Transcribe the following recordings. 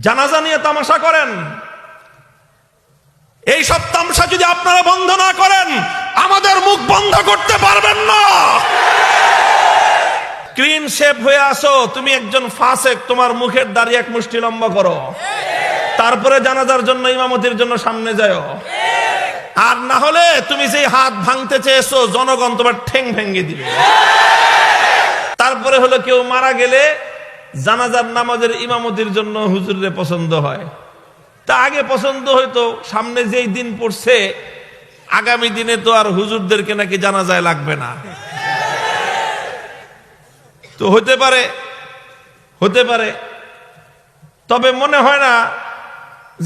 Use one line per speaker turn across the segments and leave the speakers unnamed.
জানাজা নিয়ে তামাশা করেন। এই সব তামাশা যদি আপনারা বন্ধ না করেন, আমাদের মুখ বন্ধ করতে পারবেন না। ক্লিন শেপ হয়ে আসো, তুমি একজন ফাসেক, তোমার মুখের দাড়ি এক মুষ্টি লম্বা করো, তারপরে জানাজার জন্য ইমামতির জন্য সামনে যাও। আর না হলে তুমি যে হাত ভাঙতে চেয়েছো, জনগণ তোমার ঠ্যাং ভেঙে দিবে। তারপরে হলো কেউ মারা গেলে জানাজার নামাজের ইমামতির জন্য হুজুরে পছন্দ হয়। তা আগে পছন্দ হইতো, সামনে যেই দিন পড়ছে আগামী দিনে তো আর হুজুরদেরকে নাকি জানাজায় লাগবে না। তো হতে পারে, তবে মনে হয় না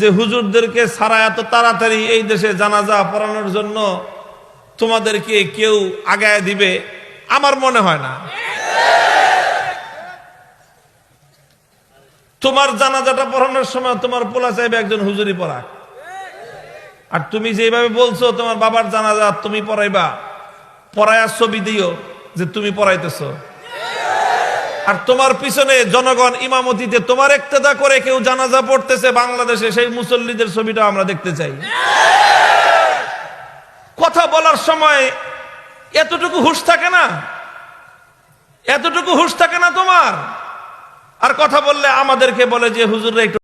যে হুজুরদেরকে ছাড়া এত তাড়াতাড়ি এই দেশে জানাজা পড়ানোর জন্য তোমাদেরকে কেউ আগায় দিবে, আমার মনে হয় না। তোমার জানাজাটা পড়ানোর সময় তোমার পোলা চাইবে একজন হুজুরি পড়াক, আর তুমি যেভাবে বলছো তোমার বাবার জানাজা তুমি পড়াইবা, পড়ায়া ছবি দিও যে তুমি পড়াইতেছো, আর তোমার পিছনে জনগণ ইমামতিতে তোমার ইক্তেদা করে কেউ জানাজা পড়তেছে বাংলাদেশে, সেই মুসল্লিদের ছবিটা আমরা দেখতে চাই। কথা বলার সময় এতটুকু হুঁশ থাকে না, এতটুকু হুঁশ থাকে না তোমার। আর কথা বললে আমাদেরকে বলে যে হুজুররা একটু